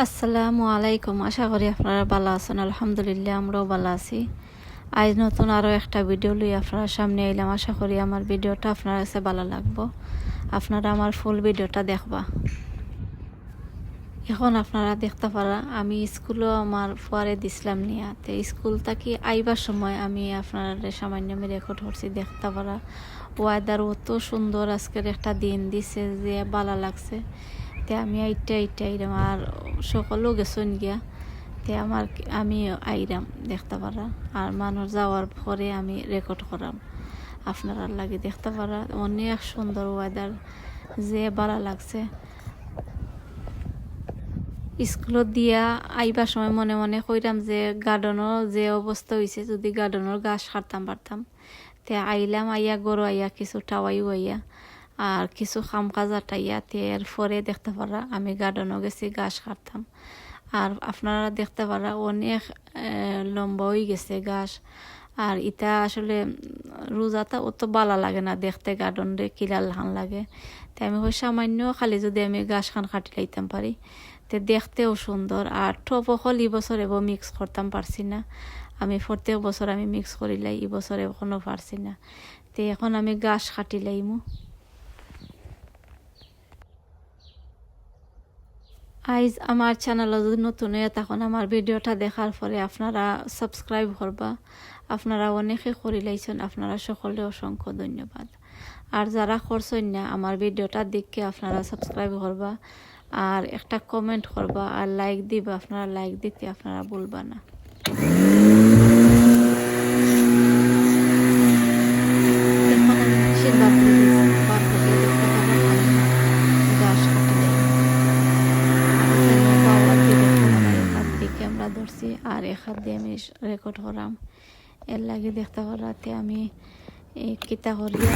আসসালামু আলাইকুম। আশা করি আপনারা ভালো আছেন। আলহামদুলিল্লাহ আমরাও ভালো আছি। আজ নতুন আরও একটা ভিডিও লই আপনার সামনে এলাম। আশা করি আমার ভিডিওটা আপনার কাছে ভালো লাগবো। আপনারা আমার ফুল ভিডিওটা দেখবা। এখন আপনারা দেখতে পারা আমি স্কুলও আমার ফুয়ারে দিছিলাম নিয়া তো স্কুল থাকি আইবার সময় আমি আপনার সামান্য আমি রেকর্ড করছি দেখতে পারা। ওয়েদার অত সুন্দর আজকের একটা দিন দিছে যে ভালো লাগছে। তে আমি আইরাম আর সকলও গেছেন গিয়া তে আমি আইরাম দেখতে পারা আর মানুষ যাওয়ার পরে আমি রেকর্ড করাম আপনারা লাগে দেখতে পারা। অনেক সুন্দর ওয়েদার যে ভালো লাগছে। স্কুলত দিয়া আইবার সময় মনে মনে কইরাম যে গার্ডেনও যে অবস্থা হয়েছে যদি গার্ডেনের গাছ কাটতাম পারতাম। তে আইলাম আইয়া গরু আইয়া কিছু টাওয়াইও আইয়া আর কিছু খাম কাজ আটাইয়া এর পরে দেখতে পারা আমি গার্ডেনও গেছি গাছ কাটতাম। আর আপনারা দেখতে পারা অনেক লম্বা হয়ে গেছে গাছ। আর ইটা আসলে রোজাটা অত ভালো লাগে না দেখতে গার্ডেন রে কিলাল হান লাগে। তাই আমি ওই সামান্য খালি যদি আমি গাছ খান কাটি লাইতাম পারি তে দেখতেও সুন্দর। আর টপ হল এই বছর এবার মিক্স করতাম পারছি না। আমি প্রত্যেক বছর আমি মিক্স করিলাই, এই বছর এখনও পারছি না। তো এখন আমি গাছ কাটি লাইমু। আইজ আমার চ্যানেল যদি নতুন হয়ে তখন আমার ভিডিওটা দেখার পরে আপনারা সাবস্ক্রাইব করবা। আপনারা অনেকে করে লাইছেন, আপনারা সকলে অসংখ্য ধন্যবাদ। আর যারা করছেন না আমার ভিডিওটা দেখে আপনারা সাবস্ক্রাইব করবা আর একটা কমেন্ট করবা আর লাইক দিবা। আপনারা লাইক দিতে আপনারা ভুলবা না। ধরছি আর এক হাত দিয়ে আমি রেকর্ড করাম এর লাগে দেখতে করাতে আমি কিতা করিয়া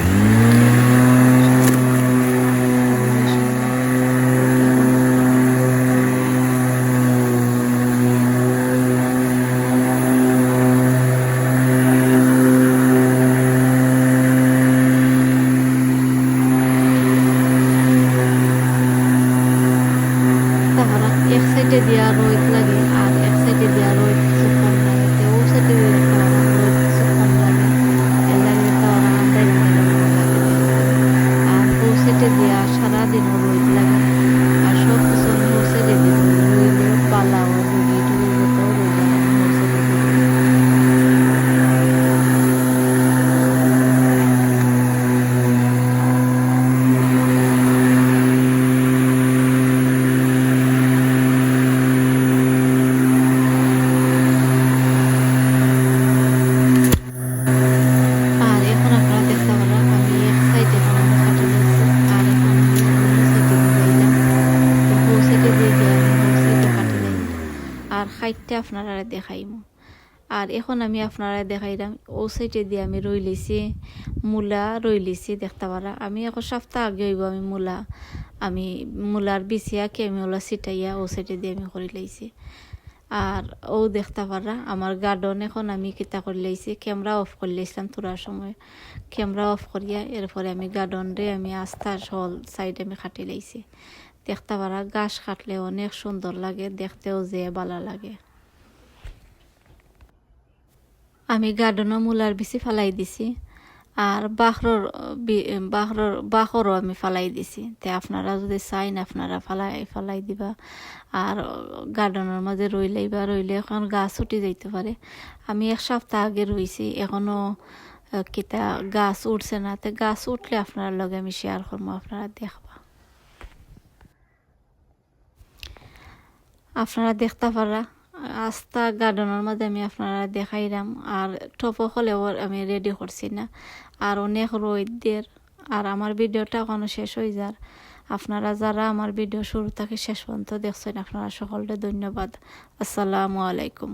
এক সাইডে দিয়া রোদ লাগে আর এক সাইডে দিয়া রোদ কিছু কম লাগে। তো ও সাইডে রোদ কিছু কম লাগে এর লাগে আর ও সাইডে দিয়া সারাদিন রোদ লাগে। আর সব কিছু আমি ও সাইডে দিয়েছি রোদ পালা ও রুগী টুগি যত রোদ লাগে আমি ও সাইডে আর খাইতে আপনারা দেখাইমু। আর এখন আমি আপনারা দেখাইলাম ও সাইডে দিয়ে আমি রই লিছি মূলা রই লিছি দেখতে পারা। আমি এখন সপ্তাহ আগে হইব আমি মূলার বিছিয়াকে আমি ওলা ছিটাইয়া ও সাইডে দিয়ে আমি করে লাইছি। আর ও দেখতে পারা আমার গার্ডেন এখন আমি কিতা করে লাইছি ক্যামেরা অফ করে লাইছিলাম তোরার সময় ক্যামেরা অফ করিয়া এরপরে আমি গার্ডেন রে আমি আস্তা সল সাইডে আমি কাটি লাইছি। দেখতে পারা গাছ কাটলে অনেক সুন্দর লাগে, দেখতেও যে ভালো লাগে। আমি গার্ডেনও মূলার বিচি ফালাই দিছি আর বাখরও আমি ফালাই দিছি। তে আপনারা যদি চাইন আপনারা ফালাই দিবা আর গার্ডেনের মাঝে রইলে এখন গাছ উঠে যাইতে পারে। আমি এক সপ্তাহ আগে রইছি এখনো কিতা গাছ উঠছে না। তে গাছ উঠলে আপনার লগে আমি শেয়ার করবো, আপনারা দেখবা। আপনারা দেখতে পারা আস্তা গার্ডেনের মাঝে আমি আপনারা দেখাইলাম। আর টপ হলেও আমি রেডি করছি না আর অনেক রোদের আর আমার ভিডিওটা এখনো শেষ হয়ে যার। আপনারা যারা আমার ভিডিও শুরু থেকে শেষ পর্যন্ত দেখছেন আপনারা সকলকে ধন্যবাদ। আসসালামু আলাইকুম।